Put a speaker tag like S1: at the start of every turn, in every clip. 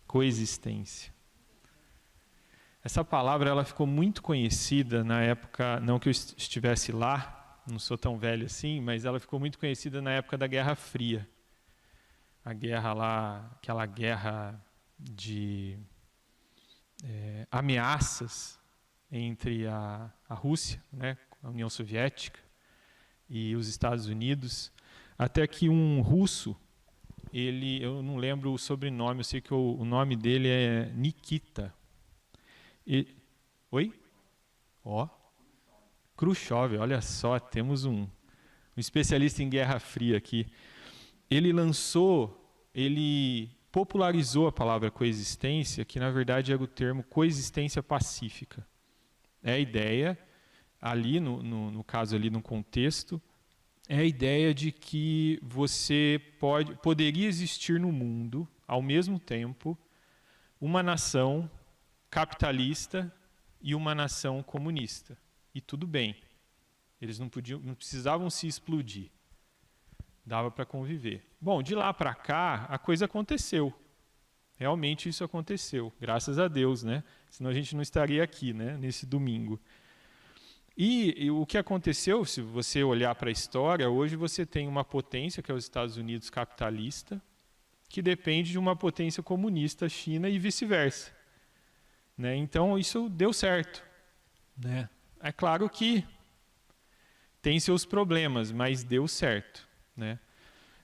S1: Coexistência. Essa palavra ela ficou muito conhecida na época, não que eu estivesse lá, não sou tão velho assim, mas ela ficou muito conhecida na época da Guerra Fria. A guerra lá, aquela guerra de ameaças entre a Rússia, né, a União Soviética, e os Estados Unidos, até que um russo, eu não lembro o sobrenome, eu sei que o nome dele é Nikita. Oi? Khrushchev, olha só, temos um especialista em Guerra Fria aqui. Ele popularizou a palavra coexistência, que na verdade era o termo coexistência pacífica. É a ideia, ali no caso ali no contexto, é a ideia de que você poderia existir no mundo, ao mesmo tempo, uma nação capitalista e uma nação comunista. E tudo bem. Eles não precisavam se explodir. Dava para conviver. Bom, de lá para cá, a coisa aconteceu. Realmente isso aconteceu. Graças a Deus, né? Senão a gente não estaria aqui, né? Nesse domingo. E o que aconteceu, se você olhar para a história, hoje você tem uma potência, que é os Estados Unidos capitalista, que depende de uma potência comunista, China, e vice-versa. Né? Então, isso deu certo. Né? É claro que tem seus problemas, mas deu certo. Né?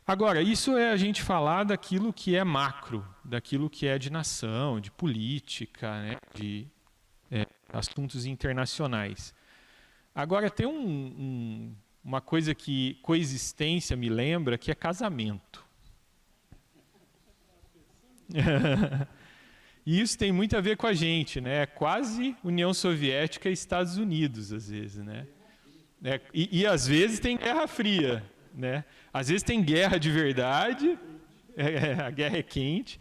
S1: Agora, isso é a gente falar daquilo que é macro, daquilo que é de nação, de política, né? De assuntos internacionais. Agora, tem uma coisa que coexistência me lembra, que é casamento. E isso tem muito a ver com a gente, né? É quase União Soviética e Estados Unidos, às vezes, né? E às vezes tem Guerra Fria, né? Às vezes tem guerra de verdade, a guerra é quente,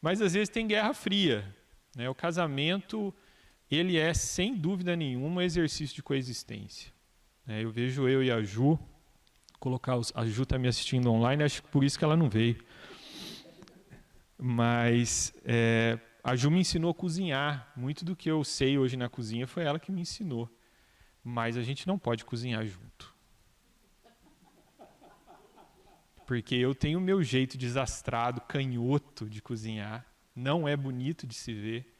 S1: mas às vezes tem Guerra Fria, né? O casamento, ele é, sem dúvida nenhuma, um exercício de coexistência. Eu vejo eu e a Ju, a Ju está me assistindo online, acho que por isso que ela não veio. Mas a Ju me ensinou a cozinhar. Muito do que eu sei hoje na cozinha foi ela que me ensinou. Mas a gente não pode cozinhar junto. Porque eu tenho o meu jeito desastrado, canhoto de cozinhar. Não é bonito de se ver.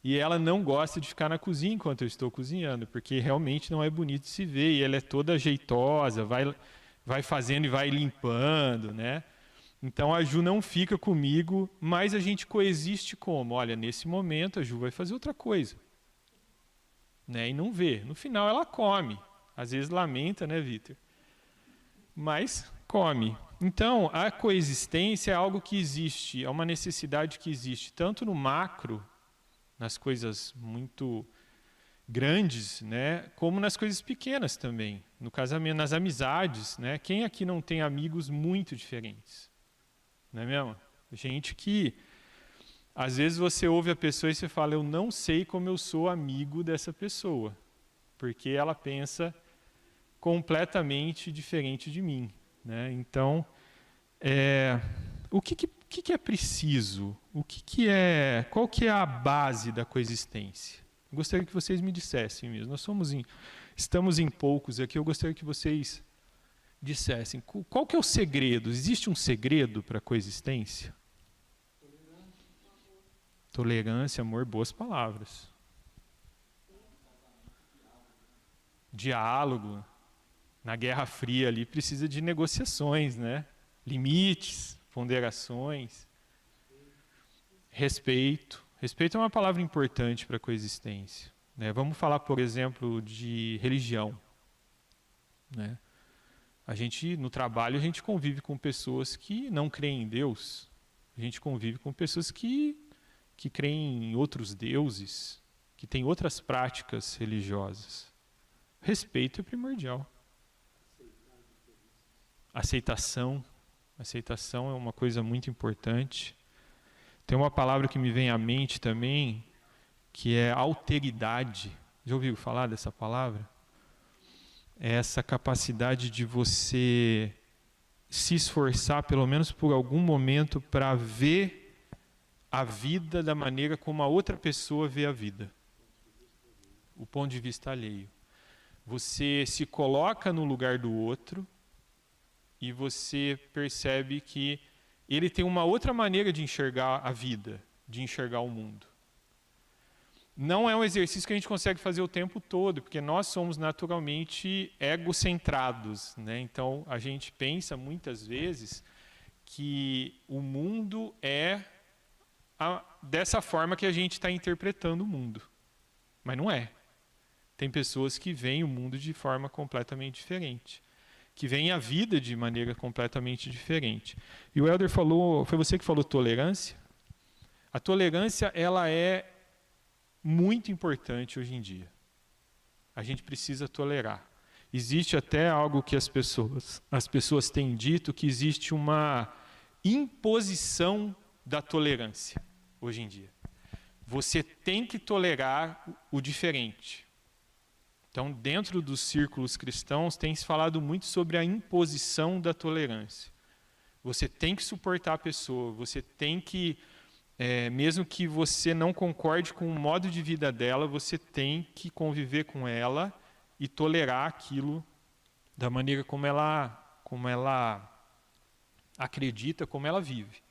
S1: E ela não gosta de ficar na cozinha enquanto eu estou cozinhando, porque realmente não é bonito de se ver. E ela é toda jeitosa, vai fazendo e vai limpando, né? Então a Ju não fica comigo, mas a gente coexiste como? Olha, nesse momento a Ju vai fazer outra coisa. Né? E não vê. No final ela come. Às vezes lamenta, né, Vitor? Mas come. Então, a coexistência é algo que existe, é uma necessidade que existe, tanto no macro, nas coisas muito grandes, né, como nas coisas pequenas também, no casamento, nas amizades, né? Quem aqui não tem amigos muito diferentes? Não é mesmo? Gente que às vezes você ouve a pessoa e você fala, eu não sei como eu sou amigo dessa pessoa, porque ela pensa completamente diferente de mim, né? Então, o que é preciso? Qual que é a base da coexistência? Eu gostaria que vocês me dissessem mesmo. Estamos em poucos aqui, eu gostaria que vocês dissessem. Qual que é o segredo? Existe um segredo para a coexistência? Tolerância, amor, boas palavras. Diálogo. Na Guerra Fria ali precisa de negociações, né? Limites, ponderações. Respeito. Respeito é uma palavra importante para a coexistência. Né? Vamos falar, por exemplo, de religião. Né? No trabalho, a gente convive com pessoas que não creem em Deus. A gente convive com pessoas que creem em outros deuses, que têm outras práticas religiosas. Respeito é primordial. Aceitação. Aceitação é uma coisa muito importante. Tem uma palavra que me vem à mente também, que é alteridade. Já ouviu falar dessa palavra? É essa capacidade de você se esforçar, pelo menos por algum momento, para ver a vida da maneira como a outra pessoa vê a vida. O ponto de vista alheio. Você se coloca no lugar do outro e você percebe que ele tem uma outra maneira de enxergar a vida, de enxergar o mundo. Não é um exercício que a gente consegue fazer o tempo todo, porque nós somos naturalmente egocentrados, né? Então, a gente pensa muitas vezes que o mundo é dessa forma que a gente está interpretando o mundo. Mas não é. Tem pessoas que veem o mundo de forma completamente diferente, que veem a vida de maneira completamente diferente. E o Helder falou, foi você que falou tolerância? A tolerância, ela é muito importante hoje em dia. A gente precisa tolerar. Existe até algo que as pessoas têm dito, que existe uma imposição da tolerância hoje em dia. Você tem que tolerar o diferente. Então, dentro dos círculos cristãos, tem se falado muito sobre a imposição da tolerância. Você tem que suportar a pessoa, você tem que, mesmo que você não concorde com o modo de vida dela, você tem que conviver com ela e tolerar aquilo da maneira como ela acredita, como ela vive.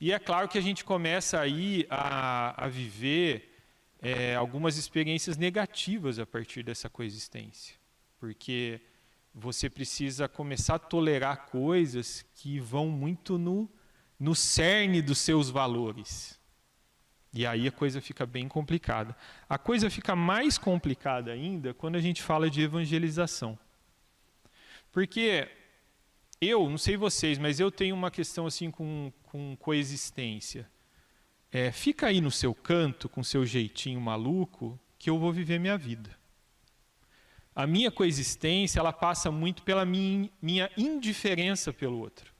S1: E é claro que a gente começa aí a viver algumas experiências negativas a partir dessa coexistência. Porque você precisa começar a tolerar coisas que vão muito no cerne dos seus valores. E aí a coisa fica bem complicada. A coisa fica mais complicada ainda quando a gente fala de evangelização. Porque eu, não sei vocês, mas eu tenho uma questão assim com coexistência. Fica aí no seu canto, com seu jeitinho maluco, que eu vou viver minha vida. A minha coexistência, ela passa muito pela minha indiferença pelo outro.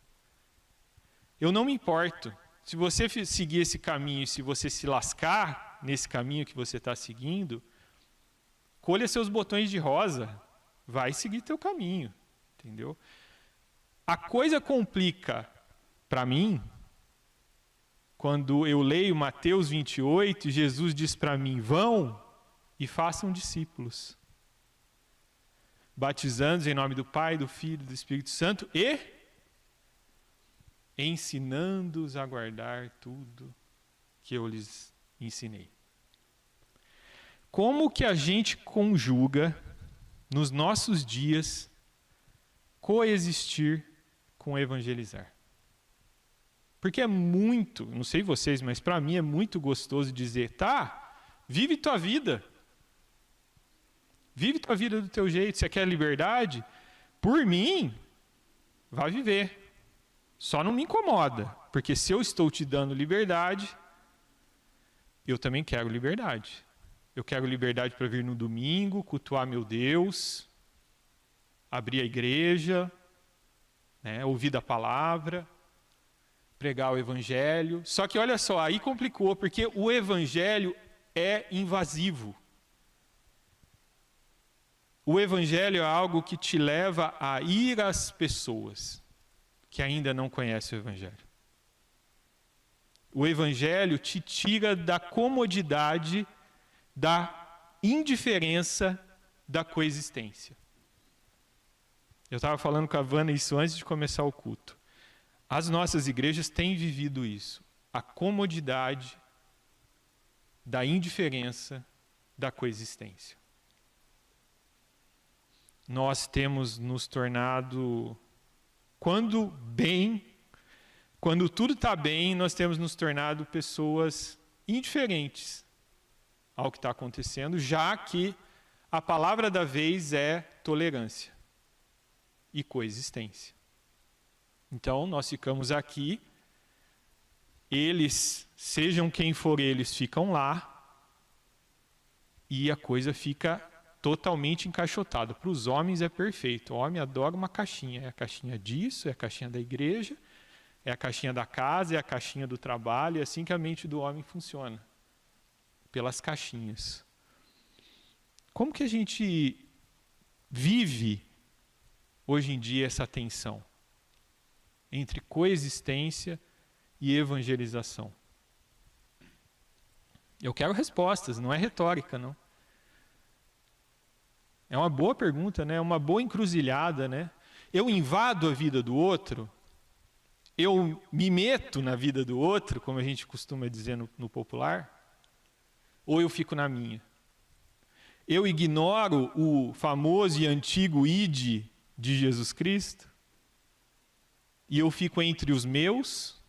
S1: Eu não me importo. Se você seguir esse caminho, se você se lascar nesse caminho que você está seguindo, colha seus botões de rosa, vai seguir teu caminho, entendeu? A coisa complica para mim quando eu leio Mateus 28, Jesus diz para mim, vão e façam discípulos, batizando-os em nome do Pai, do Filho e do Espírito Santo e ensinando-os a guardar tudo que eu lhes ensinei. Como que a gente conjuga, nos nossos dias, coexistir com evangelizar? Porque é muito, não sei vocês, mas para mim é muito gostoso dizer, tá, vive tua vida. Vive tua vida do teu jeito. Você quer liberdade? Por mim, vai viver. Só não me incomoda, porque se eu estou te dando liberdade, eu também quero liberdade. Eu quero liberdade para vir no domingo, cultuar meu Deus, abrir a igreja, ouvir da palavra, pregar o evangelho. Só que olha só, aí complicou, porque o evangelho é invasivo. O evangelho é algo que te leva a ir às pessoas que ainda não conhecem o evangelho. O evangelho te tira da comodidade, da indiferença, da coexistência. Eu estava falando com a Vana isso antes de começar o culto. As nossas igrejas têm vivido isso. A comodidade da indiferença, da coexistência. Nós temos nos tornado, quando tudo está bem, nós temos nos tornado pessoas indiferentes ao que está acontecendo, já que a palavra da vez é tolerância e coexistência. Então, nós ficamos aqui, eles, sejam quem for eles, ficam lá, e a coisa fica totalmente encaixotada. Para os homens é perfeito. O homem adora uma caixinha. É a caixinha disso, é a caixinha da igreja, é a caixinha da casa, é a caixinha do trabalho. É assim que a mente do homem funciona. Pelas caixinhas. Como que a gente vive hoje em dia essa tensão entre coexistência e evangelização? Eu quero respostas, não é retórica, não. É uma boa pergunta, né? É uma boa encruzilhada, né? Eu invado a vida do outro, eu me meto na vida do outro, como a gente costuma dizer no popular, ou eu fico na minha? Eu ignoro o famoso e antigo ide de Jesus Cristo? E eu fico entre os meus?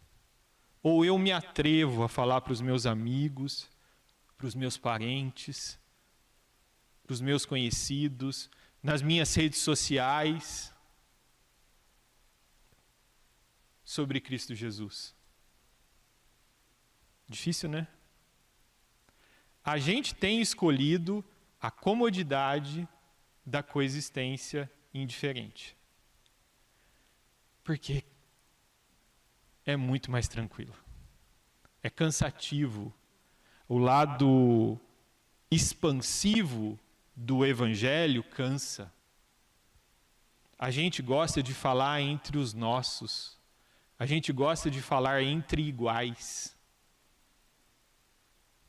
S1: Ou eu me atrevo a falar para os meus amigos, para os meus parentes, para os meus conhecidos, nas minhas redes sociais, sobre Cristo Jesus? Difícil, né? A gente tem escolhido a comodidade da coexistência indiferente. Porque é muito mais tranquilo. É cansativo. O lado expansivo do evangelho cansa. A gente gosta de falar entre os nossos. A gente gosta de falar entre iguais.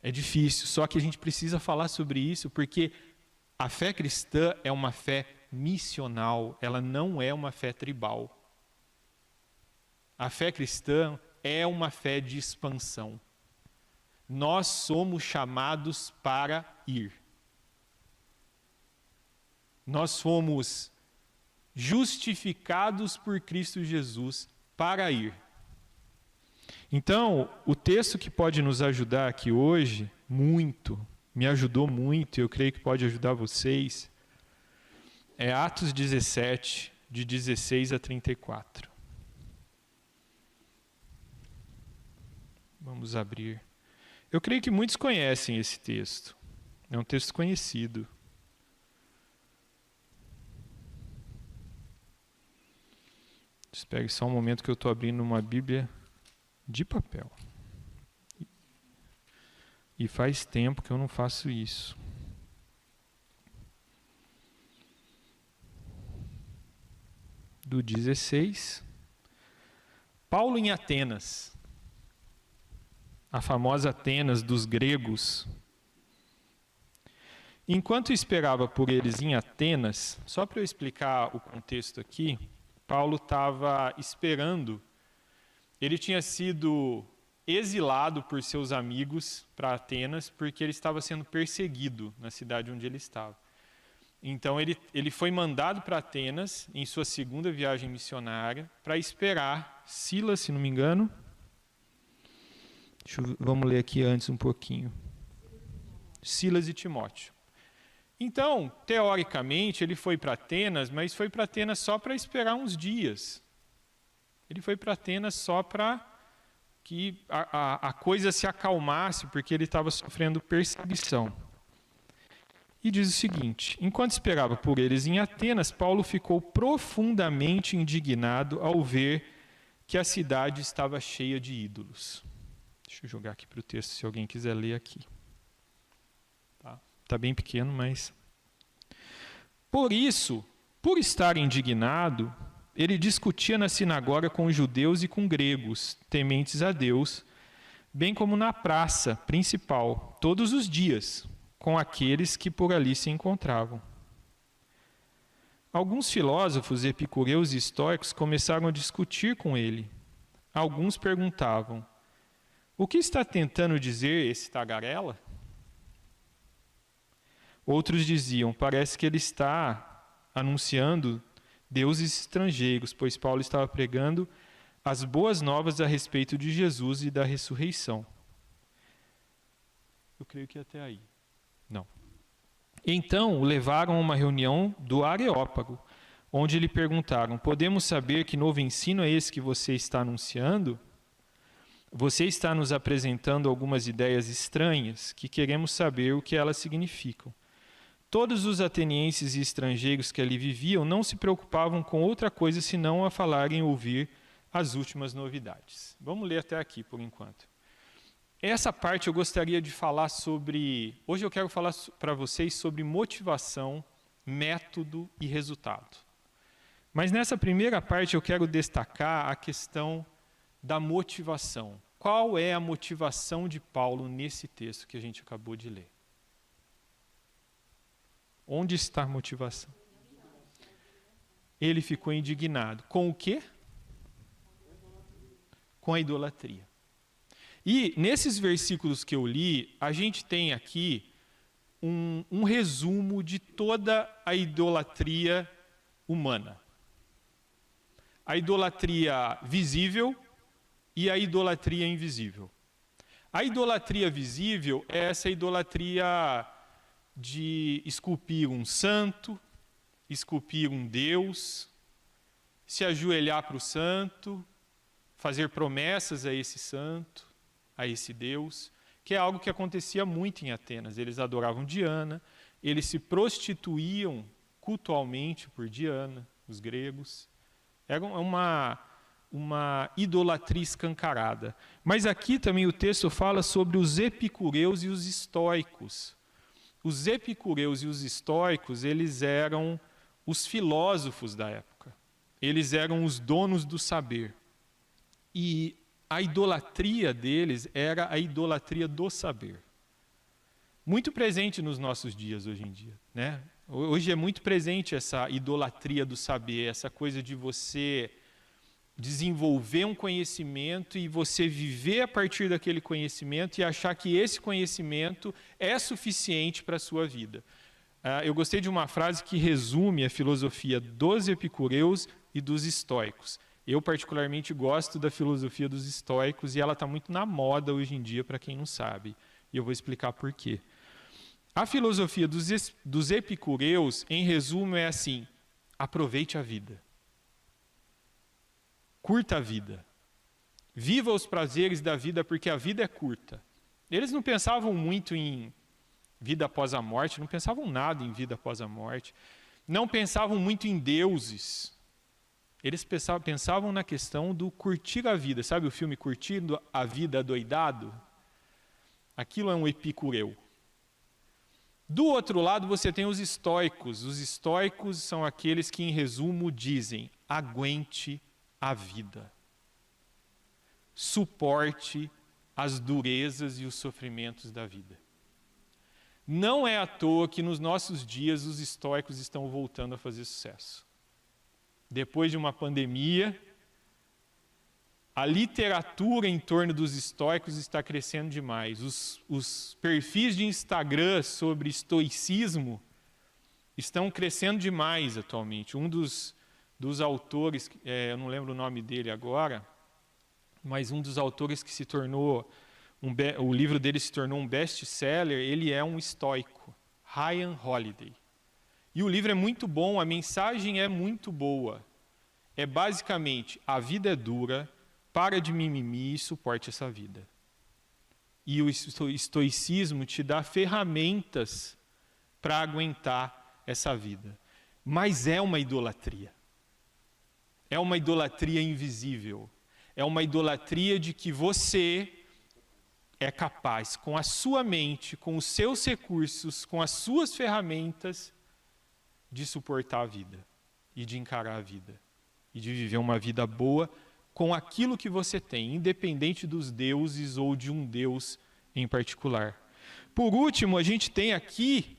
S1: É difícil, só que a gente precisa falar sobre isso, porque a fé cristã é uma fé missional, ela não é uma fé tribal. A fé cristã é uma fé de expansão. Nós somos chamados para ir. Nós fomos justificados por Cristo Jesus para ir. Então, o texto que pode nos ajudar aqui hoje, muito, me ajudou muito, eu creio que pode ajudar vocês, é Atos 17, de 16 a 34. Vamos abrir. Eu creio que muitos conhecem esse texto. É um texto conhecido. Espere só um momento que eu estou abrindo uma Bíblia de papel. E faz tempo que eu não faço isso. Do 16. Paulo em Atenas. A famosa Atenas dos gregos. Enquanto esperava por eles em Atenas, só para eu explicar o contexto aqui, Paulo estava esperando. Ele tinha sido exilado por seus amigos para Atenas, porque ele estava sendo perseguido na cidade onde ele estava. Então ele foi mandado para Atenas, em sua segunda viagem missionária, para esperar Silas, se não me engano. Vamos ler aqui antes um pouquinho. Silas e Timóteo. Então, teoricamente, ele foi para Atenas, mas foi para Atenas só para esperar uns dias. Ele foi para Atenas só para que a coisa se acalmasse, porque ele estava sofrendo perseguição. E diz o seguinte: enquanto esperava por eles em Atenas, Paulo ficou profundamente indignado ao ver que a cidade estava cheia de ídolos. Deixa eu jogar aqui para o texto, se alguém quiser ler aqui. Está bem pequeno, mas... Por isso, por estar indignado, ele discutia na sinagoga com os judeus e com gregos, tementes a Deus, bem como na praça principal, todos os dias, com aqueles que por ali se encontravam. Alguns filósofos epicureus e estoicos começaram a discutir com ele. Alguns perguntavam: o que está tentando dizer esse tagarela? Outros diziam: parece que ele está anunciando deuses estrangeiros, pois Paulo estava pregando as boas novas a respeito de Jesus e da ressurreição. Eu creio que até aí. Não. Então o levaram a uma reunião do Areópago, onde lhe perguntaram: podemos saber que novo ensino é esse que você está anunciando? Você está nos apresentando algumas ideias estranhas que queremos saber o que elas significam. Todos os atenienses e estrangeiros que ali viviam não se preocupavam com outra coisa senão a falar e ouvir as últimas novidades. Vamos ler até aqui por enquanto. Essa parte eu gostaria de falar sobre... Hoje eu quero falar para vocês sobre motivação, método e resultado. Mas nessa primeira parte eu quero destacar a questão da motivação. Qual é a motivação de Paulo nesse texto que a gente acabou de ler? Onde está a motivação? Ele ficou indignado. Com o quê? Com a idolatria. E nesses versículos que eu li, a gente tem aqui um resumo de toda a idolatria humana. A idolatria visível e a idolatria invisível. A idolatria visível é essa idolatria de esculpir um santo, esculpir um Deus, se ajoelhar para o santo, fazer promessas a esse santo, a esse Deus, que é algo que acontecia muito em Atenas. Eles adoravam Diana, eles se prostituíam cultualmente por Diana, os gregos. Era uma idolatria escancarada. Mas aqui também o texto fala sobre os epicureus e os estoicos. Os epicureus e os estoicos, eles eram os filósofos da época. Eles eram os donos do saber. E a idolatria deles era a idolatria do saber. Muito presente nos nossos dias hoje em dia, né? Hoje é muito presente essa idolatria do saber, essa coisa de você desenvolver um conhecimento e você viver a partir daquele conhecimento e achar que esse conhecimento é suficiente para a sua vida. Eu gostei de uma frase que resume a filosofia dos epicureus e dos estoicos. Eu particularmente gosto da filosofia dos estoicos e ela está muito na moda hoje em dia, para quem não sabe. E eu vou explicar por quê. A filosofia dos epicureus, em resumo, é assim: aproveite a vida. Curta a vida. Viva os prazeres da vida, porque a vida é curta. Eles não pensavam muito em vida após a morte, não pensavam nada em vida após a morte. Não pensavam muito em deuses. Eles pensavam na questão do curtir a vida. Sabe o filme Curtindo a Vida Adoidado? Aquilo é um epicureu. Do outro lado, você tem os estoicos. Os estoicos são aqueles que, em resumo, dizem: aguente a vida. Suporte as durezas e os sofrimentos da vida. Não é à toa que nos nossos dias os estoicos estão voltando a fazer sucesso. Depois de uma pandemia, a literatura em torno dos estoicos está crescendo demais. Os perfis de Instagram sobre estoicismo estão crescendo demais atualmente. Um dos autores, eu não lembro o nome dele agora, mas um dos autores que se tornou, o livro dele se tornou um best-seller, ele é um estoico, Ryan Holiday. E o livro é muito bom, a mensagem é muito boa. É basicamente: a vida é dura, para de mimimi e suporte essa vida. E o estoicismo te dá ferramentas para aguentar essa vida. Mas é uma idolatria. É uma idolatria invisível. É uma idolatria de que você é capaz, com a sua mente, com os seus recursos, com as suas ferramentas, de suportar a vida e de encarar a vida e de viver uma vida boa com aquilo que você tem, independente dos deuses ou de um deus em particular. Por último, a gente tem aqui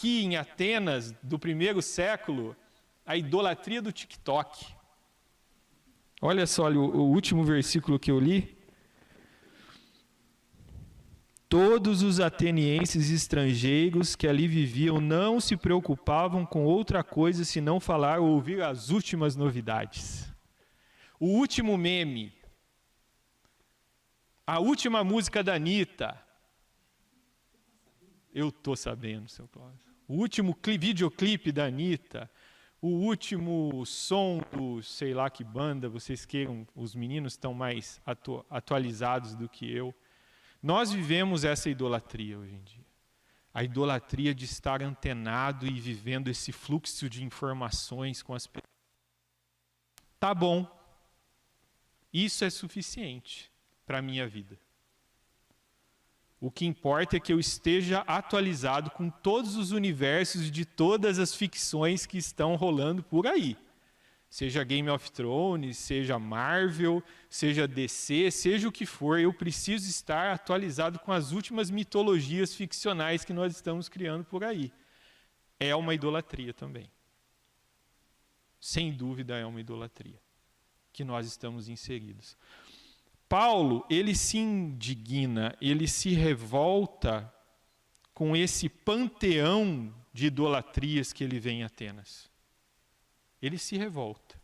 S1: em Atenas, do primeiro século, a idolatria do TikTok. Olha só o último versículo que eu li. Todos os atenienses estrangeiros que ali viviam não se preocupavam com outra coisa senão falar ou ouvir as últimas novidades. O último meme, a última música da Anitta. Eu estou sabendo, seu Cláudio. O último videoclipe da Anitta. O último som do sei lá que banda, vocês queiram, os meninos estão mais atualizados do que eu. Nós vivemos essa idolatria hoje em dia. A idolatria de estar antenado e vivendo esse fluxo de informações com as pessoas. Tá bom. Isso é suficiente para a minha vida. O que importa é que eu esteja atualizado com todos os universos de todas as ficções que estão rolando por aí. Seja Game of Thrones, seja Marvel, seja DC, seja o que for, eu preciso estar atualizado com as últimas mitologias ficcionais que nós estamos criando por aí. É uma idolatria também. Sem dúvida é uma idolatria que nós estamos inseridos. Paulo, ele se indigna, ele se revolta com esse panteão de idolatrias que ele vê em Atenas. Ele se revolta.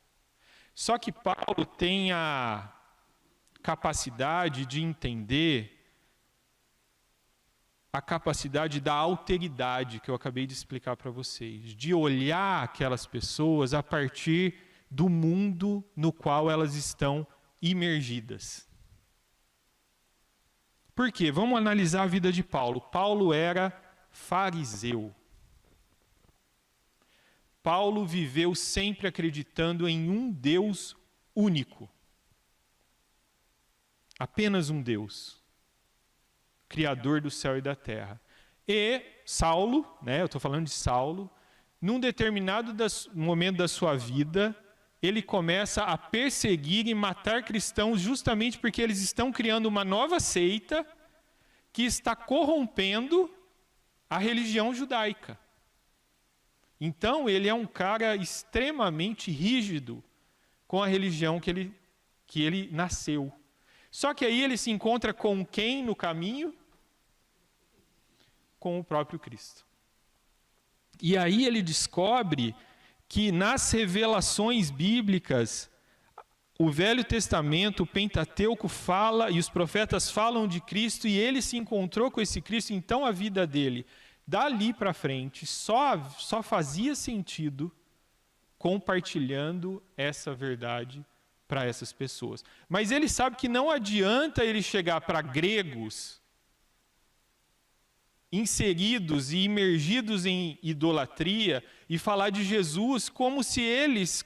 S1: Só que Paulo tem a capacidade de entender a capacidade da alteridade que eu acabei de explicar para vocês, de olhar aquelas pessoas a partir do mundo no qual elas estão imergidas. Por quê? Vamos analisar a vida de Paulo. Paulo era fariseu. Paulo viveu sempre acreditando em um Deus único. Apenas um Deus. Criador do céu e da terra. E Saulo, eu estou falando de Saulo, num determinado momento da sua vida, ele começa a perseguir e matar cristãos justamente porque eles estão criando uma nova seita que está corrompendo a religião judaica. Então, ele é um cara extremamente rígido com a religião que ele nasceu. Só que aí ele se encontra com quem no caminho? Com o próprio Cristo. E aí ele descobre que nas revelações bíblicas, o Velho Testamento, o Pentateuco fala e os profetas falam de Cristo e ele se encontrou com esse Cristo, então a vida dele, dali para frente, só fazia sentido compartilhando essa verdade para essas pessoas. Mas ele sabe que não adianta ele chegar para gregos inseridos e imergidos em idolatria e falar de Jesus como se eles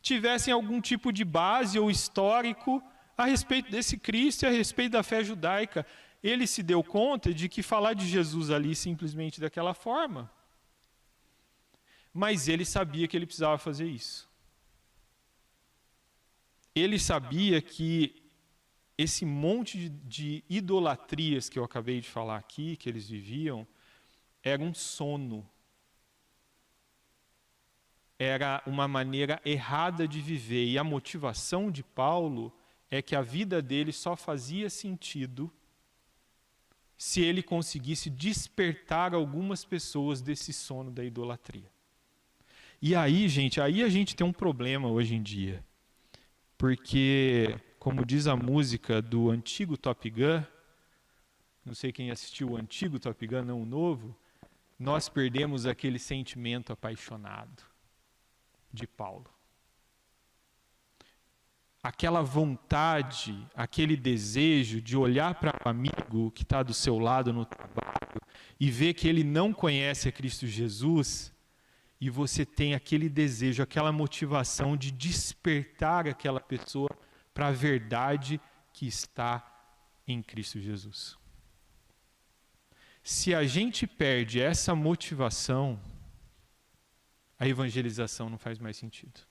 S1: tivessem algum tipo de base ou histórico a respeito desse Cristo e a respeito da fé judaica. Ele se deu conta de que falar de Jesus ali simplesmente daquela forma, mas ele sabia que ele precisava fazer isso. Ele sabia que esse monte de idolatrias que eu acabei de falar aqui, que eles viviam, era um sono. Era uma maneira errada de viver. E a motivação de Paulo é que a vida dele só fazia sentido se ele conseguisse despertar algumas pessoas desse sono da idolatria. E aí, gente, a gente tem um problema hoje em dia. Porque, como diz a música do antigo Top Gun, não sei quem assistiu o antigo Top Gun, não o novo, nós perdemos aquele sentimento apaixonado de Paulo. Aquela vontade, aquele desejo de olhar para o amigo que está do seu lado no trabalho e ver que ele não conhece a Cristo Jesus, e você tem aquele desejo, aquela motivação de despertar aquela pessoa para a verdade que está em Cristo Jesus. Se a gente perde essa motivação, a evangelização não faz mais sentido.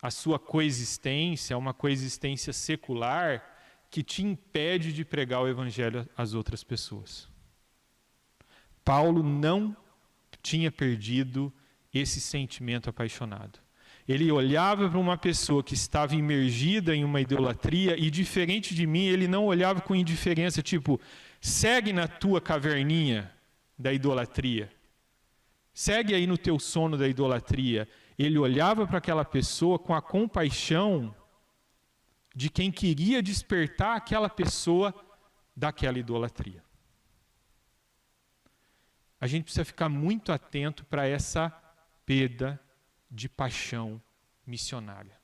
S1: A sua coexistência é uma coexistência secular que te impede de pregar o evangelho às outras pessoas. Paulo não tinha perdido esse sentimento apaixonado. Ele olhava para uma pessoa que estava imergida em uma idolatria e, diferente de mim, ele não olhava com indiferença, tipo, segue na tua caverninha da idolatria. Segue aí no teu sono da idolatria. Ele olhava para aquela pessoa com a compaixão de quem queria despertar aquela pessoa daquela idolatria. A gente precisa ficar muito atento para essa perda de paixão missionária.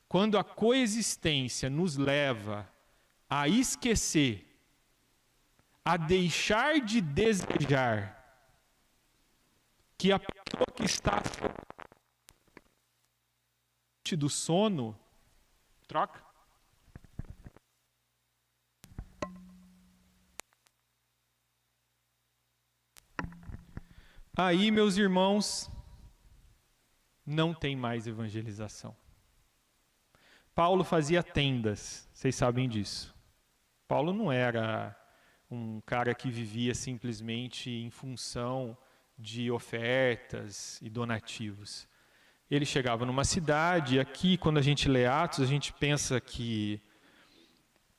S1: Quando a coexistência nos leva a esquecer, a deixar de desejar que a pessoa que está do sono, troca. Aí, meus irmãos, não tem mais evangelização. Paulo fazia tendas, vocês sabem disso. Paulo não era um cara que vivia simplesmente em função de ofertas e donativos. Ele chegava numa cidade, e aqui, quando a gente lê Atos, a gente pensa que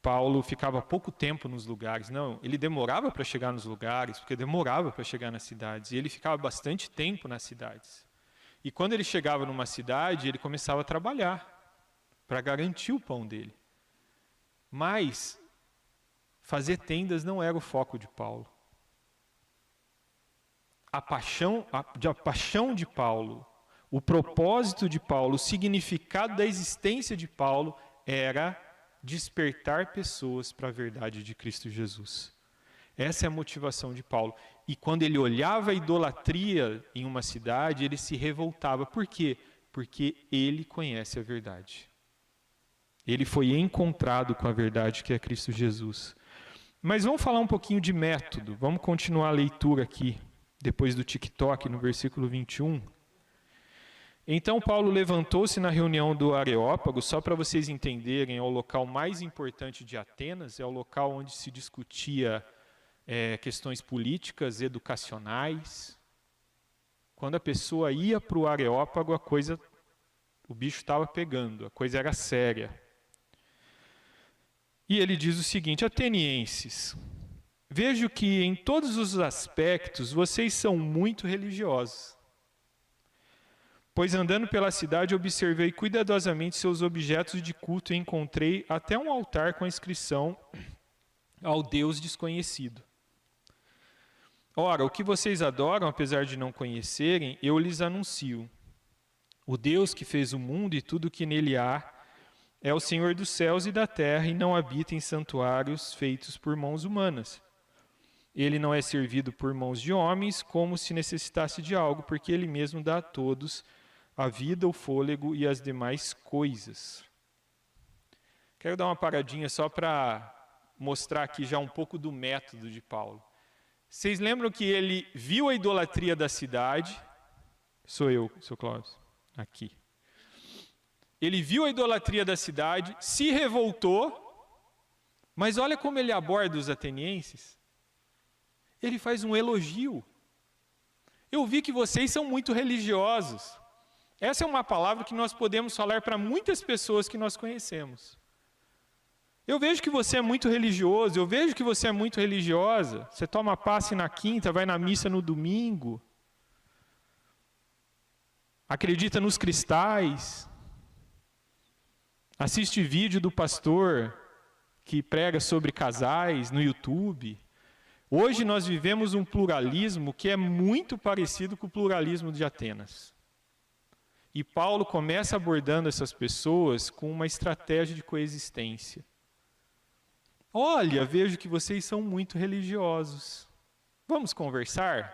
S1: Paulo ficava pouco tempo nos lugares. Não, ele demorava para chegar nos lugares, porque demorava para chegar nas cidades. E ele ficava bastante tempo nas cidades. E quando ele chegava numa cidade, ele começava a trabalhar para garantir o pão dele. Mas fazer tendas não era o foco de Paulo. A paixão de Paulo, o propósito de Paulo, o significado da existência de Paulo era despertar pessoas para a verdade de Cristo Jesus. Essa é a motivação de Paulo. E quando ele olhava a idolatria em uma cidade, ele se revoltava. Por quê? Porque ele conhece a verdade. Ele foi encontrado com a verdade que é Cristo Jesus. Mas vamos falar um pouquinho de método. Vamos continuar a leitura aqui, depois do TikTok, no versículo 21. Então Paulo levantou-se na reunião do Areópago, só para vocês entenderem, é o local mais importante de Atenas, é o local onde se discutia questões políticas, educacionais. Quando a pessoa ia para o Areópago, o bicho estava pegando, a coisa era séria. E ele diz o seguinte: atenienses, vejo que em todos os aspectos vocês são muito religiosos. Pois andando pela cidade observei cuidadosamente seus objetos de culto e encontrei até um altar com a inscrição ao Deus desconhecido. Ora, o que vocês adoram, apesar de não conhecerem, eu lhes anuncio. O Deus que fez o mundo e tudo o que nele há é o Senhor dos céus e da terra e não habita em santuários feitos por mãos humanas. Ele não é servido por mãos de homens como se necessitasse de algo, porque ele mesmo dá a todos a vida, o fôlego e as demais coisas. Quero dar uma paradinha só para mostrar aqui já um pouco do método de Paulo. Vocês lembram que ele viu a idolatria da cidade? Sou eu, seu Cláudio, aqui. Ele viu a idolatria da cidade, se revoltou, mas olha como ele aborda os atenienses. Ele faz um elogio. Eu vi que vocês são muito religiosos. Essa é uma palavra que nós podemos falar para muitas pessoas que nós conhecemos. Eu vejo que você é muito religioso, eu vejo que você é muito religiosa. Você toma passe na quinta, vai na missa no domingo. Acredita nos cristais. Assiste vídeo do pastor que prega sobre casais no YouTube. Hoje nós vivemos um pluralismo que é muito parecido com o pluralismo de Atenas. E Paulo começa abordando essas pessoas com uma estratégia de coexistência. Olha, vejo que vocês são muito religiosos. Vamos conversar?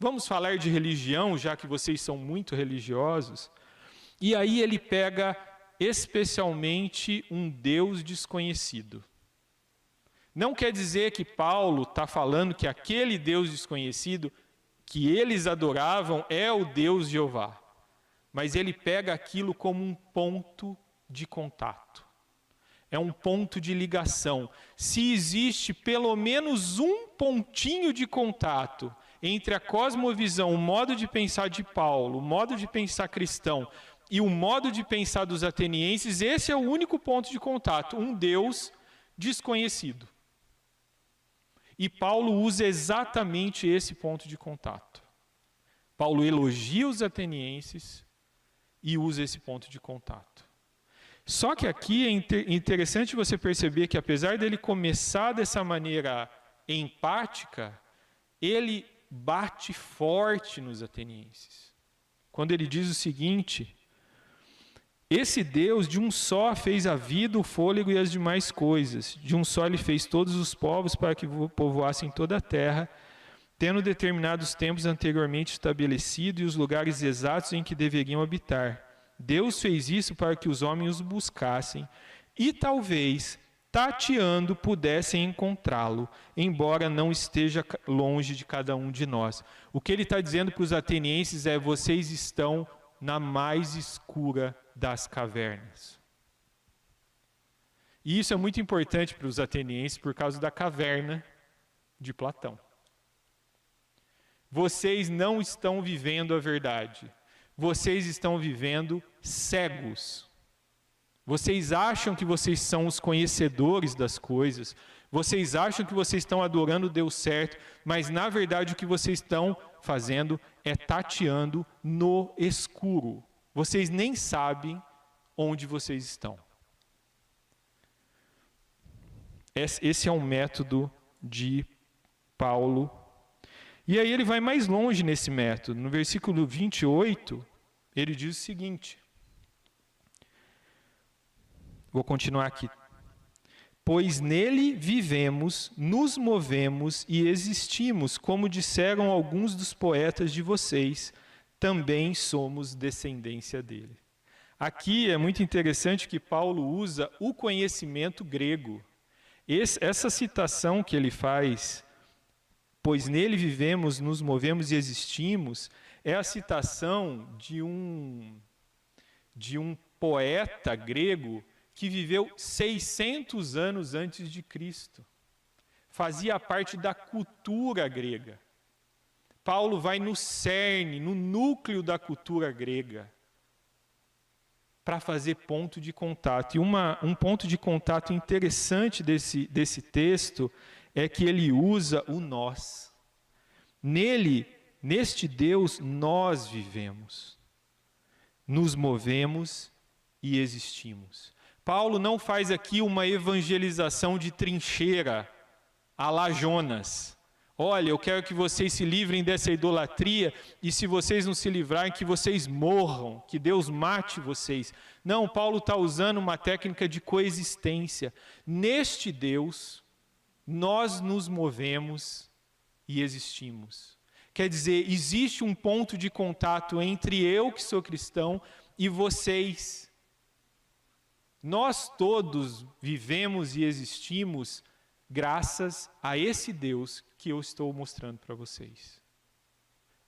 S1: Vamos falar de religião, já que vocês são muito religiosos? E aí ele pega especialmente um Deus desconhecido. Não quer dizer que Paulo está falando que aquele Deus desconhecido que eles adoravam é o Deus Jeová. Mas ele pega aquilo como um ponto de contato. É um ponto de ligação. Se existe pelo menos um pontinho de contato entre a cosmovisão, o modo de pensar de Paulo, o modo de pensar cristão e o modo de pensar dos atenienses, esse é o único ponto de contato, um Deus desconhecido. E Paulo usa exatamente esse ponto de contato. Paulo elogia os atenienses e usa esse ponto de contato. Só que aqui é interessante você perceber que apesar dele começar dessa maneira empática, ele bate forte nos atenienses. Quando ele diz o seguinte: esse Deus de um só fez a vida, o fôlego e as demais coisas. De um só ele fez todos os povos para que povoassem toda a terra, tendo determinados tempos anteriormente estabelecido e os lugares exatos em que deveriam habitar. Deus fez isso para que os homens o buscassem e talvez, tateando, pudessem encontrá-lo, embora não esteja longe de cada um de nós. O que ele está dizendo para os atenienses é: vocês estão na mais escura das cavernas. E isso é muito importante para os atenienses por causa da caverna de Platão. Vocês não estão vivendo a verdade. Vocês estão vivendo cegos. Vocês acham que vocês são os conhecedores das coisas. Vocês acham que vocês estão adorando o Deus certo, mas na verdade o que vocês estão fazendo é tateando no escuro. Vocês nem sabem onde vocês estão. Esse é um método de Paulo. E aí ele vai mais longe nesse método. No versículo 28, ele diz o seguinte. Vou continuar aqui. Pois nele vivemos, nos movemos e existimos, como disseram alguns dos poetas de vocês, também somos descendência dele. Aqui é muito interessante que Paulo usa o conhecimento grego. Essa citação que ele faz, pois nele vivemos, nos movemos e existimos, é a citação de um poeta grego que viveu 600 anos antes de Cristo. Fazia parte da cultura grega. Paulo vai no cerne, no núcleo da cultura grega, para fazer ponto de contato. E um ponto de contato interessante desse texto é que ele usa o nós. Nele, neste Deus, nós vivemos, nos movemos e existimos. Paulo não faz aqui uma evangelização de trincheira, à la Jonas. Olha, eu quero que vocês se livrem dessa idolatria, e se vocês não se livrarem, que vocês morram, que Deus mate vocês. Não, Paulo está usando uma técnica de coexistência. Neste Deus, nós nos movemos e existimos. Quer dizer, existe um ponto de contato entre eu, que sou cristão, e vocês. Nós todos vivemos e existimos graças a esse Deus que eu estou mostrando para vocês.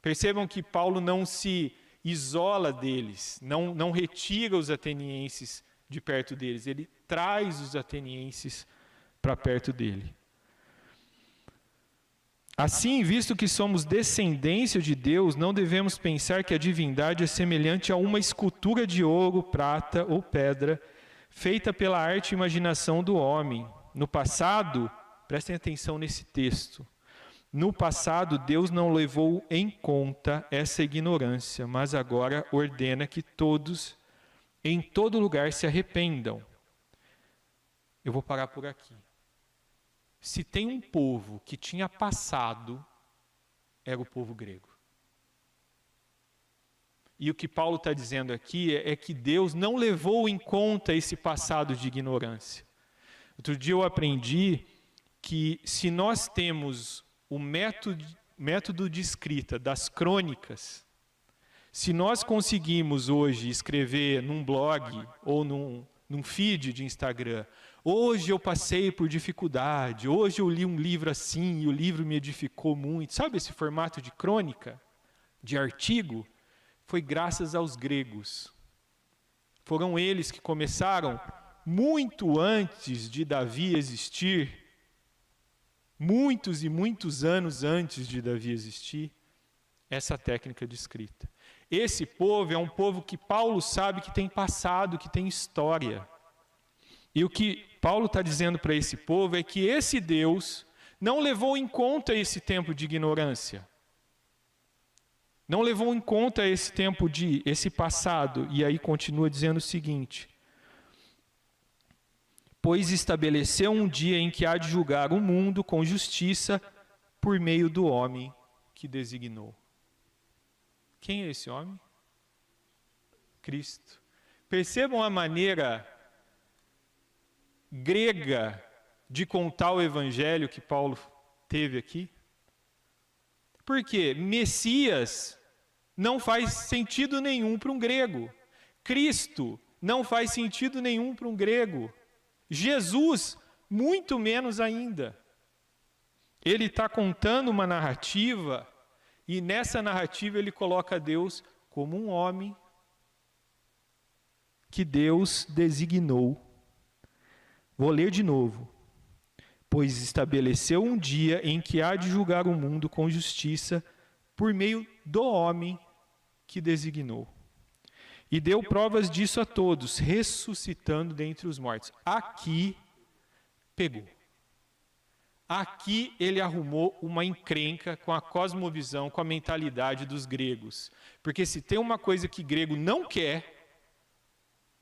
S1: Percebam que Paulo não se isola deles, não retira os atenienses de perto deles, ele traz os atenienses para perto dele. Assim, visto que somos descendência de Deus, não devemos pensar que a divindade é semelhante a uma escultura de ouro, prata ou pedra, feita pela arte e imaginação do homem. No passado, prestem atenção nesse texto, no passado Deus não levou em conta essa ignorância, mas agora ordena que todos, em todo lugar, se arrependam. Eu vou parar por aqui. Se tem um povo que tinha passado, era o povo grego. E o que Paulo está dizendo aqui é que Deus não levou em conta esse passado de ignorância. Outro dia eu aprendi que se nós temos o método de escrita das crônicas, se nós conseguimos hoje escrever num blog ou num feed de Instagram, hoje eu passei por dificuldade, hoje eu li um livro assim e o livro me edificou muito, sabe esse formato de crônica, de artigo? Foi graças aos gregos. Foram eles que começaram muito antes de Davi existir, muitos e muitos anos antes de Davi existir, essa técnica de escrita. Esse povo é um povo que Paulo sabe que tem passado, que tem história. E o que Paulo está dizendo para esse povo é que esse Deus não levou em conta esse tempo de ignorância. Não levou em conta esse passado. E aí continua dizendo o seguinte: pois estabeleceu um dia em que há de julgar o mundo com justiça por meio do homem que designou. Quem é esse homem? Cristo. Percebam a maneira grega de contar o evangelho que Paulo teve aqui? Porque Messias não faz sentido nenhum para um grego. Cristo não faz sentido nenhum para um grego. Jesus, muito menos ainda. Ele está contando uma narrativa, e nessa narrativa ele coloca Deus como um homem que Deus designou. Vou ler de novo. Pois estabeleceu um dia em que há de julgar o mundo com justiça por meio do homem que designou. E deu provas disso a todos, ressuscitando dentre os mortos. Aqui pegou. Aqui ele arrumou uma encrenca com a cosmovisão, com a mentalidade dos gregos. Porque se tem uma coisa que grego não quer,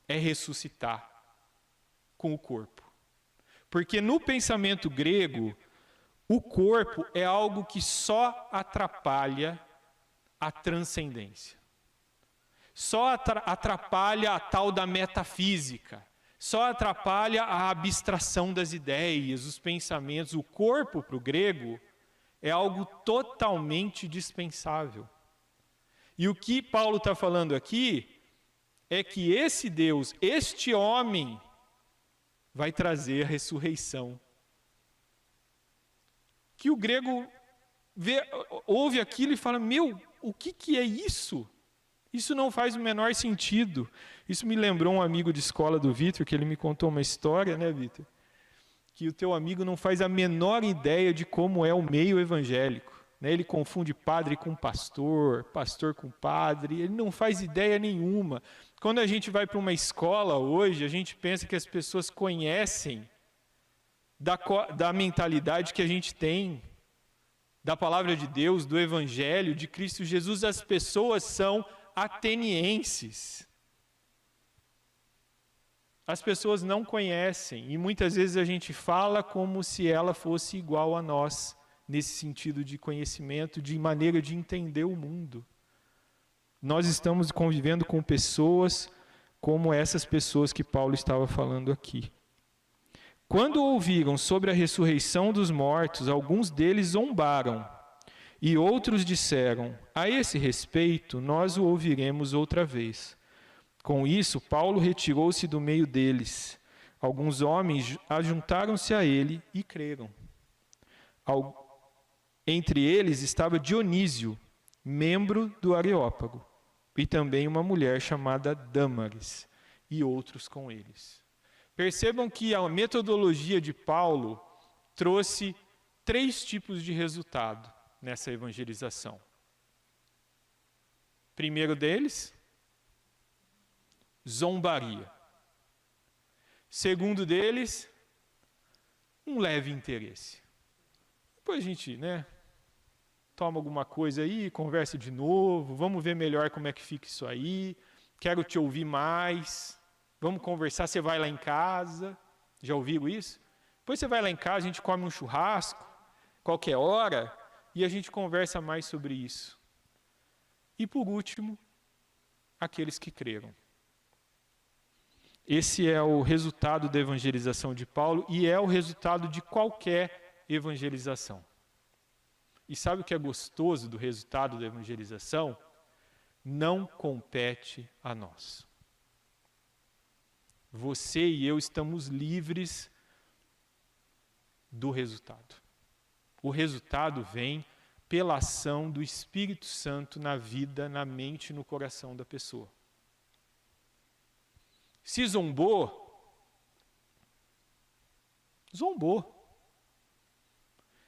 S1: é ressuscitar com o corpo. Porque no pensamento grego, o corpo é algo que só atrapalha a transcendência. Só atrapalha a tal da metafísica. Só atrapalha a abstração das ideias, os pensamentos. O corpo, para o grego, é algo totalmente dispensável. E o que Paulo está falando aqui é que esse Deus, este homem, vai trazer a ressurreição. Que o grego ouve aquilo e fala, o que é isso? Isso não faz o menor sentido. Isso me lembrou um amigo de escola do Vitor, que ele me contou uma história, né, Vitor? Que o teu amigo não faz a menor ideia de como é o meio evangélico. Né? Ele confunde padre com pastor, pastor com padre, ele não faz ideia nenhuma. Quando a gente vai para uma escola hoje, a gente pensa que as pessoas conhecem da mentalidade que a gente tem, da palavra de Deus, do Evangelho, de Cristo Jesus. As pessoas são atenienses. As pessoas não conhecem, e muitas vezes a gente fala como se ela fosse igual a nós, nesse sentido de conhecimento, de maneira de entender o mundo. Nós estamos convivendo com pessoas como essas pessoas que Paulo estava falando aqui. Quando ouviram sobre a ressurreição dos mortos, alguns deles zombaram, e outros disseram, a esse respeito, nós o ouviremos outra vez. Com isso, Paulo retirou-se do meio deles. Alguns homens ajuntaram-se a ele e creram. Entre eles estava Dionísio, membro do Areópago, e também uma mulher chamada Dâmaris, e outros com eles. Percebam que a metodologia de Paulo trouxe 3 tipos de resultado nessa evangelização. Primeiro deles, zombaria. Segundo deles, um leve interesse. Depois a gente, toma alguma coisa aí, conversa de novo, vamos ver melhor como é que fica isso aí, quero te ouvir mais, vamos conversar, você vai lá em casa, já ouviram isso? Depois você vai lá em casa, a gente come um churrasco, qualquer hora, e a gente conversa mais sobre isso. E por último, aqueles que creram. Esse é o resultado da evangelização de Paulo e é o resultado de qualquer evangelização. E sabe o que é gostoso do resultado da evangelização? Não compete a nós. Você e eu estamos livres do resultado. O resultado vem pela ação do Espírito Santo na vida, na mente e no coração da pessoa. Se zombou, zombou.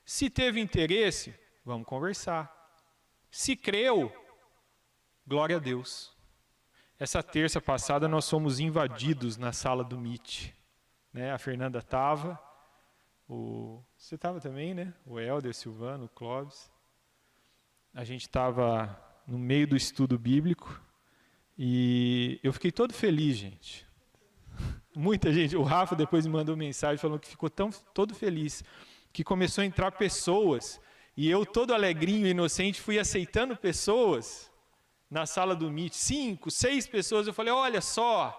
S1: Se teve interesse, vamos conversar. Se creu, glória a Deus. Essa terça passada nós fomos invadidos na sala do Meet. A Fernanda estava, você estava também, né? O Helder, Silvano, o Clóvis. A gente estava no meio do estudo bíblico e eu fiquei todo feliz, gente. Muita gente, o Rafa depois me mandou mensagem falando que ficou todo feliz, que começou a entrar pessoas, e eu todo alegrinho, inocente, fui aceitando pessoas na sala do Meet, 5, 6 pessoas, eu falei, olha só,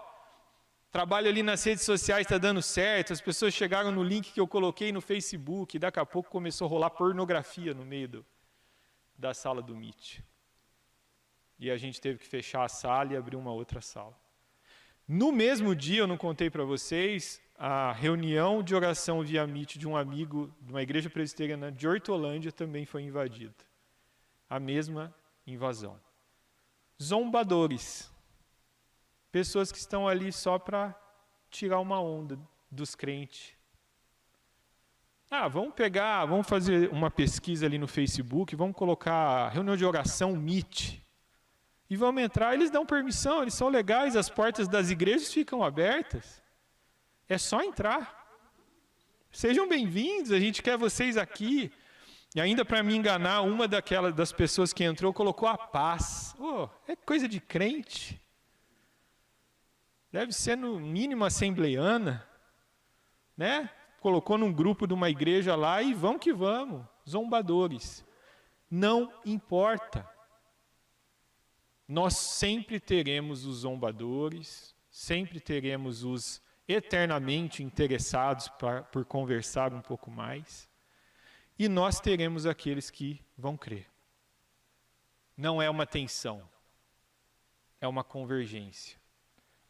S1: trabalho ali nas redes sociais, está dando certo, as pessoas chegaram no link que eu coloquei no Facebook, e daqui a pouco começou a rolar pornografia no meio da sala do Meet. E a gente teve que fechar a sala e abrir uma outra sala. No mesmo dia, eu não contei para vocês, a reunião de oração via Meet de um amigo de uma igreja presbiteriana de Hortolândia também foi invadida. A mesma invasão. Zombadores. Pessoas que estão ali só para tirar uma onda dos crentes. Vamos fazer uma pesquisa ali no Facebook, vamos colocar reunião de oração Meet. E vamos entrar, eles dão permissão, eles são legais, as portas das igrejas ficam abertas. É só entrar. Sejam bem-vindos, a gente quer vocês aqui. E ainda para me enganar, uma das pessoas que entrou colocou a paz. É coisa de crente. Deve ser no mínimo assembleiana, né? Colocou num grupo de uma igreja lá e vamos que vamos, zombadores. Não importa. Nós sempre teremos os zombadores, sempre teremos os eternamente interessados por conversar um pouco mais, e nós teremos aqueles que vão crer. Não é uma tensão, é uma convergência.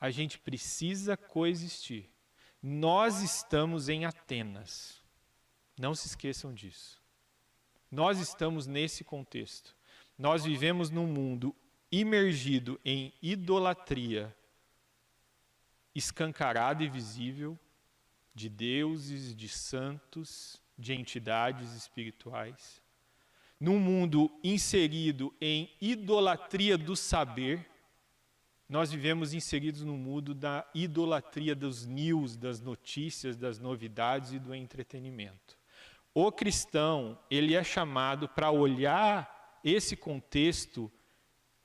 S1: A gente precisa coexistir. Nós estamos em Atenas. Não se esqueçam disso. Nós estamos nesse contexto. Nós vivemos num mundo imergido em idolatria escancarada e visível de deuses, de santos, de entidades espirituais. Num mundo inserido em idolatria do saber. Nós vivemos inseridos no mundo da idolatria dos news, das notícias, das novidades e do entretenimento. O cristão, ele é chamado para olhar esse contexto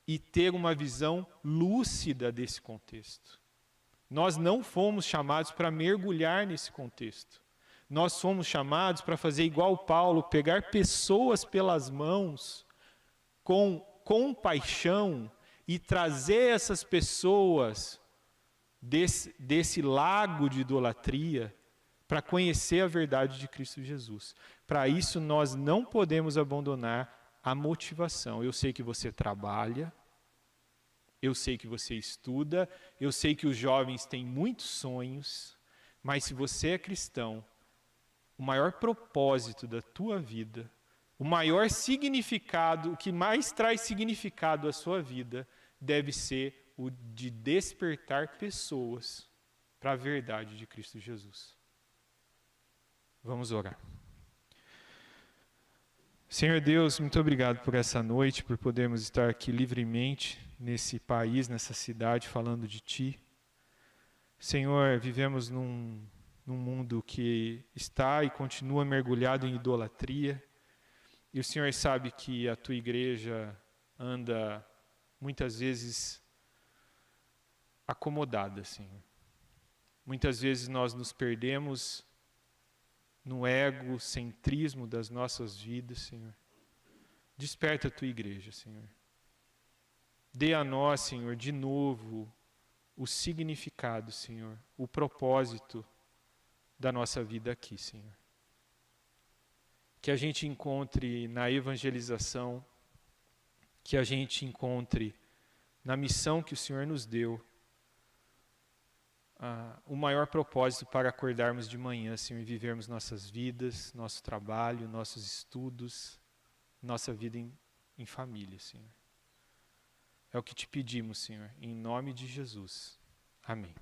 S1: e ter uma visão lúcida desse contexto. Nós não fomos chamados para mergulhar nesse contexto. Nós fomos chamados para fazer igual Paulo, pegar pessoas pelas mãos com compaixão e trazer essas pessoas desse lago de idolatria para conhecer a verdade de Cristo Jesus. Para isso, nós não podemos abandonar a motivação. Eu sei que você trabalha, eu sei que você estuda, eu sei que os jovens têm muitos sonhos, mas se você é cristão, o maior propósito da tua vida, o maior significado, o que mais traz significado à sua vida, deve ser o de despertar pessoas para a verdade de Cristo Jesus. Vamos orar. Senhor Deus, muito obrigado por essa noite, por podermos estar aqui livremente nesse país, nessa cidade, falando de Ti. Senhor, vivemos num mundo que está e continua mergulhado em idolatria. E o Senhor sabe que a Tua igreja anda muitas vezes acomodada, Senhor. Muitas vezes nós nos perdemos no egocentrismo das nossas vidas, Senhor. Desperta a Tua igreja, Senhor. Dê a nós, Senhor, de novo o significado, Senhor, o propósito da nossa vida aqui, Senhor. Que a gente encontre na evangelização, que a gente encontre na missão que o Senhor nos deu, o maior propósito para acordarmos de manhã, Senhor, e vivermos nossas vidas, nosso trabalho, nossos estudos, nossa vida em família, Senhor. É o que te pedimos, Senhor, em nome de Jesus. Amém.